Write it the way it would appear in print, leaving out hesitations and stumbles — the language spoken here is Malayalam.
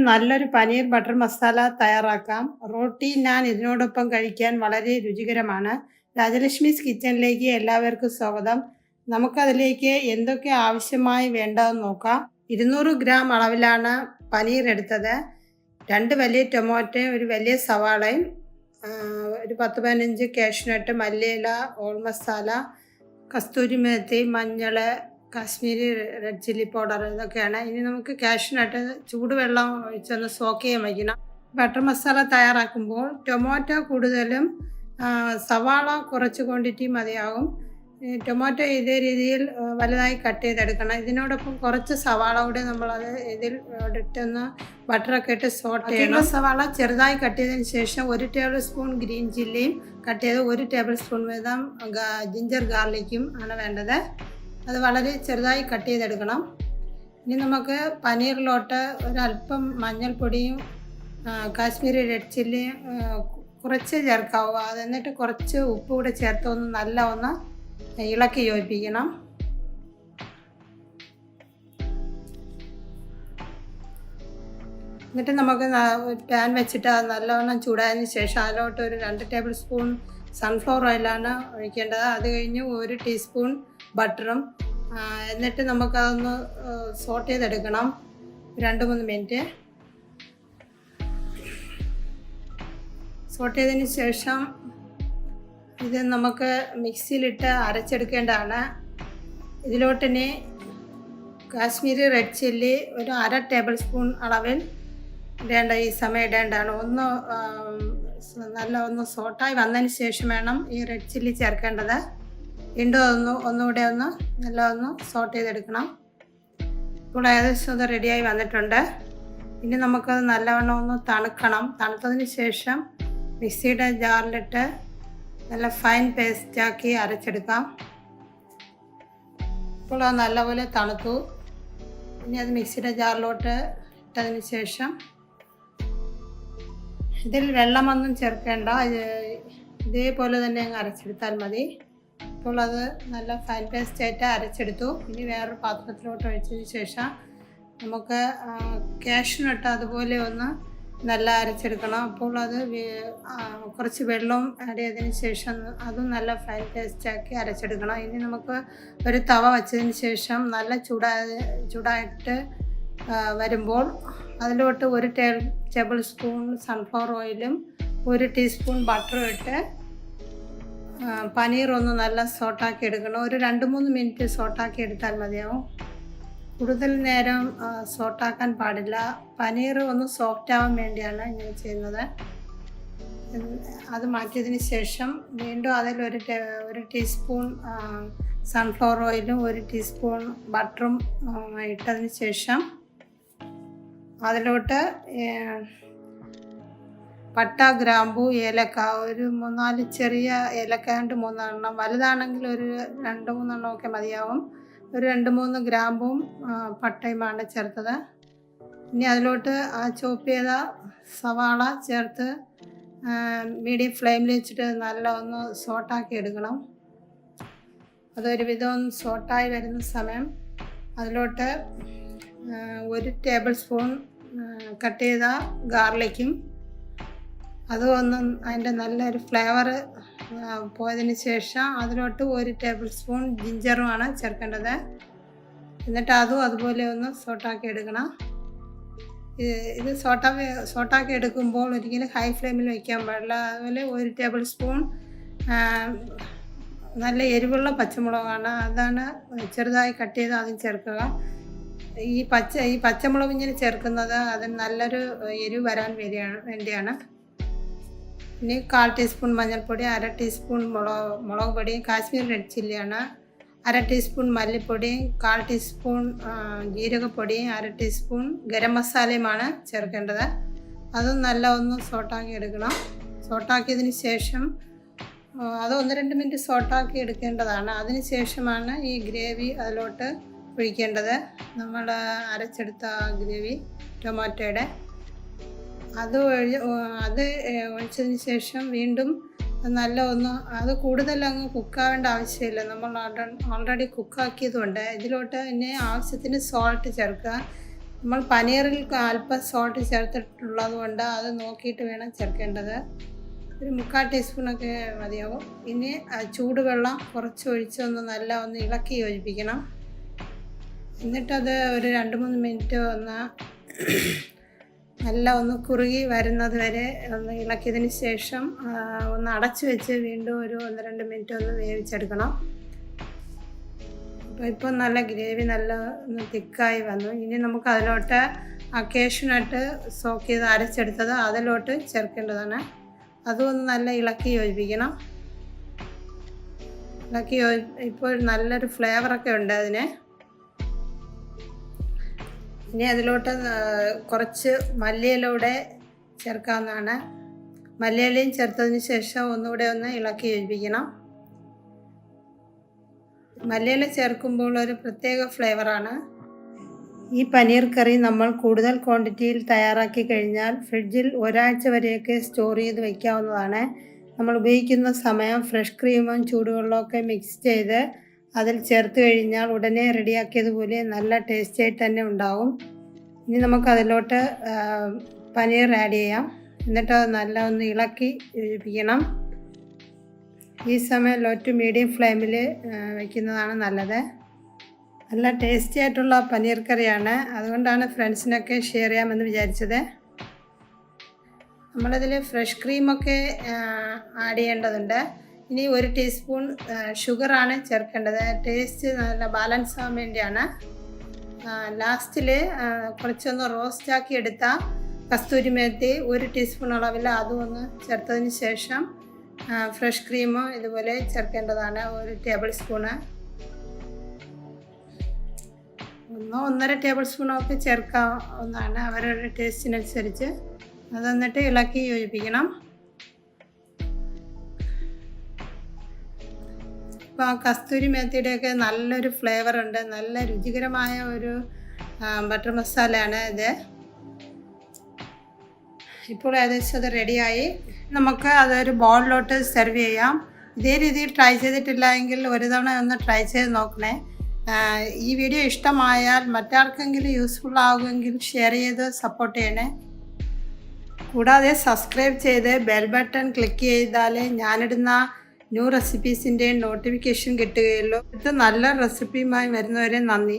നല്ലൊരു പനീർ ബട്ടർ മസാല തയ്യാറാക്കാം. റോട്ടി, നാൻ ഇതിനോടൊപ്പം കഴിക്കാൻ വളരെ രുചികരമാണ്. രാജലക്ഷ്മീസ് കിച്ചണിലേക്ക് എല്ലാവർക്കും സ്വാഗതം. നമുക്കതിലേക്ക് എന്തൊക്കെ ആവശ്യമായി വേണ്ടതെന്ന് നോക്കാം. 200 ഗ്രാം അളവിലാണ് പനീർ എടുത്തത്. 2 വലിയ ടൊമാറ്റോയും ഒരു വലിയ സവാളയും, ഒരു 10-15 കാഷ്യൂനട്ട്, മല്ലിയില, ഓൾ മസാല, കസ്തൂരി മേത്തി, മഞ്ഞൾ, കാശ്മീരി റെഡ് ചില്ലി പൗഡർ, ഇതൊക്കെയാണ്. ഇനി നമുക്ക് കാഷ്യൂനട്ട് ചൂടുവെള്ളം ഒഴിച്ചൊന്ന് സോക്ക് ചെയ്യാൻ വയ്ക്കണം. ബട്ടർ മസാല തയ്യാറാക്കുമ്പോൾ ടൊമാറ്റോ കൂടുതലും സവാള കുറച്ച് ക്വാണ്ടിറ്റി മതിയാകും. ടൊമാറ്റോ ഇതേ രീതിയിൽ വലുതായി കട്ട് ചെയ്തെടുക്കണം. ഇതിനോടൊപ്പം കുറച്ച് സവാള കൂടി നമ്മളത് ഇതിൽ ഇട്ടൊന്ന് ബട്ടറൊക്കെ ഇട്ട് സോട്ട് ചെയ്യണം. സവാള ചെറുതായി കട്ട് ചെയ്തതിന് ശേഷം 1 ടേബിൾ സ്പൂൺ ഗ്രീൻ ചില്ലിയും കട്ട് ചെയ്ത് 1 ടേബിൾ സ്പൂൺ വീതം ജിഞ്ചർ ഗാർലിക്കും ആണ് വേണ്ടത്. അത് വളരെ ചെറുതായി കട്ട് ചെയ്തെടുക്കണം. ഇനി നമുക്ക് പനീറിലോട്ട് ഒരല്പം മഞ്ഞൾപ്പൊടിയും കാശ്മീരി റെഡ് ചില്ലിയും കുറച്ച് ചേർക്കാവുക. അത് എന്നിട്ട് കുറച്ച് ഉപ്പ് കൂടെ ചേർത്ത് ഒന്ന് ഇളക്കി യോജിപ്പിക്കണം. എന്നിട്ട് നമുക്ക് പാൻ വെച്ചിട്ട് അത് നല്ലവണ്ണം ചൂടായതിന് ശേഷം അതിലോട്ട് ഒരു 2 ടേബിൾ സ്പൂൺ സൺഫ്ലവർ ഓയിലാണ് ഒഴിക്കേണ്ടത്. അത് കഴിഞ്ഞ് 1 ടീസ്പൂൺ ബട്ടറും, എന്നിട്ട് നമുക്കതൊന്ന് സോട്ട് ചെയ്തെടുക്കണം 2-3 മിനിറ്റ്. സോട്ട് ചെയ്തതിന് ശേഷം ഇത് നമുക്ക് മിക്സിയിലിട്ട് അരച്ചെടുക്കേണ്ടതാണ്. ഇതിലോട്ടിനി കാശ്മീരി റെഡ് ചില്ലി ഒരു 1/2 ടേബിൾ സ്പൂൺ അളവിൽ ഈ സമയം ഇടേണ്ടതാണ്. ഒന്ന് സോട്ടായി വന്നതിന് ശേഷം വേണം ഈ റെഡ് ചില്ലി ചേർക്കേണ്ടത്. വീണ്ടും ഒന്നുകൂടെ ഒന്ന് സോട്ട് ചെയ്തെടുക്കണം. ഇപ്പോൾ ഏകദേശം അത് റെഡിയായി വന്നിട്ടുണ്ട്. ഇനി നമുക്കത് നല്ലവണ്ണം ഒന്ന് തണുക്കണം. തണുത്തതിന് ശേഷം മിക്സിയുടെ ജാറിലിട്ട് നല്ല ഫൈൻ പേസ്റ്റാക്കി അരച്ചെടുക്കാം. ഇപ്പോൾ അത് നല്ലപോലെ തണുത്തു. ഇനി അത് മിക്സിയുടെ ജാറിലോട്ട് ഇട്ടതിന് ശേഷം ഇതിൽ വെള്ളമൊന്നും ചേർക്കേണ്ട, ഇതേപോലെ തന്നെ അങ്ങ് അരച്ചെടുത്താൽ മതി. ഇപ്പോൾ അത് നല്ല ഫൈൻ പേസ്റ്റായിട്ട് അരച്ചെടുത്തു. ഇനി വേറൊരു പാത്രത്തിലോട്ട് ഒഴിച്ചതിന് ശേഷം നമുക്ക് കാഷ്യൂനട്ട് അതുപോലെ നല്ല അരച്ചെടുക്കണം. അപ്പോൾ അത് കുറച്ച് വെള്ളവും ആഡ് ചെയ്തതിന് ശേഷം അതും നല്ല ഫൈൻ പേസ്റ്റാക്കി അരച്ചെടുക്കണം. ഇനി നമുക്ക് ഒരു തവ വച്ചതിന് ശേഷം നല്ല ചൂടായിട്ട് വരുമ്പോൾ അതിലോട്ട് 1 ടേബിൾ സ്പൂൺ സൺഫ്ലവർ ഓയിലും 1 ടീസ്പൂൺ ബട്ടറും ഇട്ട് പനീർ നല്ല സോട്ടാക്കി എടുക്കണം. ഒരു 2-3 മിനിറ്റ് സോട്ടാക്കി എടുത്താൽ മതിയാവും. കൂടുതൽ നേരം സോട്ടാക്കാൻ പാടില്ല. പനീർ സോഫ്റ്റ് ആവാൻ വേണ്ടിയാണ് ഇങ്ങനെ ചെയ്യുന്നത്. അത് മാറ്റിയതിന് ശേഷം വീണ്ടും അതിൽ 1 ടീസ്പൂൺ സൺഫ്ലവർ ഓയിലും 1 ടീസ്പൂൺ ബട്ടറും ഇട്ടതിന് ശേഷം അതിലോട്ട് പട്ട, ഗ്രാമ്പൂ, ഏലക്ക, ഒരു 3-4 ചെറിയ ഏലക്ക, 3 എണ്ണം, വലുതാണെങ്കിൽ ഒരു 2-3 എണ്ണമൊക്കെ മതിയാവും. ഒരു 2-3 ഗ്രാമ്പും പട്ടയുമാണ് ചേർത്തത്. ഇനി അതിലോട്ട് ചോപ്പ് ചെയ്ത സവാള ചേർത്ത് മീഡിയം ഫ്ലെയിമിൽ വെച്ചിട്ട് നല്ല സോട്ടാക്കി എടുക്കണം. അതൊരുവിധം സോട്ടായി വരുന്ന സമയം അതിലോട്ട് 1 ടേബിൾ സ്പൂൺ കട്ട് ചെയ്ത ഗാർലിക്കും അത് അതിൻ്റെ നല്ലൊരു ഫ്ലേവർ പോയതിന് ശേഷം അതിലോട്ട് 1 ടേബിൾ സ്പൂൺ ജിഞ്ചറുമാണ് ചേർക്കേണ്ടത്. എന്നിട്ട് അതും അതുപോലെ സോട്ടാക്കി എടുക്കണം. ഇത് സോട്ടാക്കി എടുക്കുമ്പോൾ ഒരിക്കലും ഹൈ ഫ്ലെയിമിൽ വയ്ക്കാൻ പാടില്ല. അതുപോലെ 1 ടേബിൾ സ്പൂൺ നല്ല എരിവുള്ള പച്ചമുളകാണ്, അതാണ് ചെറുതായി കട്ട് ചെയ്ത് അതും ചേർക്കുക. ഈ പച്ചമുളക് ഇങ്ങനെ ചേർക്കുന്നത് അതിന് നല്ലൊരു എരിവ് വരാൻ വേണ്ടിയാണ്. ഇനി 1/4 ടീസ്പൂൺ മഞ്ഞൾപ്പൊടി, 1/2 ടീസ്പൂൺ മുളക് പൊടി, കാശ്മീർ റെഡ് ചില്ലിയാണ്, 1/2 ടീസ്പൂൺ മല്ലിപ്പൊടി, 1/4 ടീസ്പൂൺ ജീരകപ്പൊടി, 1/2 ടീസ്പൂൺ ഗരം മസാലയുമാണ് ചേർക്കേണ്ടത്. അതും നല്ല സോട്ടാക്കി എടുക്കണം. സോട്ടാക്കിയതിന് ശേഷം അത് 1-2 മിനിറ്റ് സോട്ടാക്കി എടുക്കേണ്ടതാണ്. അതിന് ശേഷമാണ് ഈ ഗ്രേവി അതിലോട്ട് ഒഴിക്കേണ്ടത്. നമ്മൾ അരച്ചെടുത്ത ഗ്രേവി ടൊമാറ്റോയുടെ അത് ഒഴിച്ചതിന് ശേഷം വീണ്ടും നല്ല അത് കൂടുതലങ്ങ് കുക്കാവേണ്ട ആവശ്യമില്ല. നമ്മൾ ഓൾറെഡി കുക്കാക്കിയതുകൊണ്ട് ഇതിലോട്ട് പിന്നെ ആവശ്യത്തിന് സോൾട്ട് ചേർക്കുക. നമ്മൾ പനീറിൽ അല്പം സോൾട്ട് ചേർത്തിട്ടുള്ളത് കൊണ്ട് അത് നോക്കിയിട്ട് വേണം ചേർക്കേണ്ടത്. ഒരു 3/4 ടീസ്പൂണൊക്കെ മതിയാവും. ഇനി ചൂടുവെള്ളം കുറച്ച് ഒഴിച്ചൊന്ന് ഒന്ന് ഇളക്കി യോജിപ്പിക്കണം. എന്നിട്ടത് ഒരു 2-3 മിനിറ്റ് ഒന്ന് കുറുകി വരുന്നത് വരെ ഒന്ന് ഇളക്കിയതിന് ശേഷം ഒന്ന് അടച്ചു വെച്ച് വീണ്ടും ഒരു 1-2 മിനിറ്റ് ഒന്ന് വേവിച്ചെടുക്കണം. അപ്പോൾ ഇപ്പോൾ നല്ല ഗ്രേവി ഒന്ന് തിക്കായി വന്നു. ഇനി നമുക്ക് അതിലോട്ട് കാഷ്യൂനട്ട് സോക്ക് ചെയ്ത് അരച്ചെടുത്തത് അതിലോട്ട് ചേർക്കേണ്ടതാണ്. അതും ഒന്ന് നല്ല ഇളക്കി യോജിപ്പിക്കണം. ഇപ്പോൾ നല്ലൊരു ഫ്ലേവറൊക്കെ ഉണ്ട് അതിന്. ഇനി അതിലോട്ട് കുറച്ച് മല്ലിയിലൂടെ ചേർക്കാവുന്നതാണ്. മല്ലിയിലയും ചേർത്തതിന് ശേഷം ഒന്നുകൂടെ ഒന്ന് ഇളക്കി യോജിപ്പിക്കണം. മല്ലിയില ചേർക്കുമ്പോൾ ഒരു പ്രത്യേക ഫ്ലേവറാണ്. ഈ പനീർ കറി നമ്മൾ കൂടുതൽ ക്വാണ്ടിറ്റിയിൽ തയ്യാറാക്കി കഴിഞ്ഞാൽ ഫ്രിഡ്ജിൽ ഒരാഴ്ച വരെയൊക്കെ സ്റ്റോർ ചെയ്ത് വയ്ക്കാവുന്നതാണ്. നമ്മൾ ഉപയോഗിക്കുന്ന സമയം ഫ്രഷ് ക്രീമും ചൂടുവെള്ളമൊക്കെ മിക്സ് ചെയ്ത് അതിൽ ചേർത്ത് കഴിഞ്ഞാൽ ഉടനെ റെഡിയാക്കിയതുപോലെ നല്ല ടേസ്റ്റായിട്ട് തന്നെ ഉണ്ടാവും. ഇനി നമുക്ക് അതിലോട്ട് പനീർ ആഡ് ചെയ്യാം. എന്നിട്ട് അത് ഒന്ന് ഇളക്കി യോജിപ്പിക്കണം. ഈ സമയം ലോ ടു മീഡിയം ഫ്ലെയിമിൽ വയ്ക്കുന്നതാണ് നല്ലത്. നല്ല ടേസ്റ്റി ആയിട്ടുള്ള പനീർ കറിയാണ്. അതുകൊണ്ടാണ് ഫ്രണ്ട്സിനൊക്കെ ഷെയർ ചെയ്യാമെന്ന് വിചാരിച്ചത്. നമ്മളതിൽ ഫ്രഷ് ക്രീമൊക്കെ ആഡ് ചെയ്യേണ്ടതുണ്ട്. ഇനി 1 ടീസ്പൂൺ ഷുഗറാണ് ചേർക്കേണ്ടത്. ടേസ്റ്റ് നല്ല ബാലൻസ് ആവാൻ വേണ്ടിയാണ്. ലാസ്റ്റിൽ കുറച്ചൊന്ന് റോസ്റ്റാക്കി എടുത്ത കസ്തൂരി മേത്തി 1 ടീസ്പൂൺ അളവിൽ അതും ഒന്ന് ചേർത്തതിന് ശേഷം ഫ്രഷ് ക്രീമും ഇതുപോലെ ചേർക്കേണ്ടതാണ്. 1 ടേബിൾ സ്പൂണ് 1-1.5 ടേബിൾ സ്പൂണൊക്കെ ചേർക്കാവുന്നതാണ് അവരുടെ ടേസ്റ്റിനനുസരിച്ച്. അത് എന്നിട്ട് ഇളക്കി യോജിപ്പിക്കണം. ഇപ്പോൾ കസ്തൂരി മേത്തിയുടെയൊക്കെ നല്ലൊരു ഫ്ലേവർ ഉണ്ട്. നല്ല രുചികരമായ ഒരു ബട്ടർ മസാലയാണ് ഇത്. ഇപ്പോൾ ഏകദേശം അത് റെഡിയായി. നമുക്ക് അതൊരു ബൗളിലോട്ട് സെർവ് ചെയ്യാം. ഇതേ രീതിയിൽ ട്രൈ ചെയ്തിട്ടില്ല എങ്കിൽ ഒരു തവണ ഒന്ന് ട്രൈ ചെയ്ത് നോക്കണേ. ഈ വീഡിയോ ഇഷ്ടമായാൽ മറ്റാർക്കെങ്കിലും യൂസ്ഫുൾ ആകുമെങ്കിൽ ഷെയർ ചെയ്ത് സപ്പോർട്ട് ചെയ്യണേ. കൂടാതെ സബ്സ്ക്രൈബ് ചെയ്ത് ബെൽ ബട്ടൺ ക്ലിക്ക് ചെയ്താലേ ഞാനിടുന്ന ന്യൂ റെസിപ്പീസിൻ്റെ നോട്ടിഫിക്കേഷൻ കിട്ടുകയുള്ളൂ. ഇത് നല്ല റെസിപ്പിയുമായി വരുന്നവരെ നന്ദി.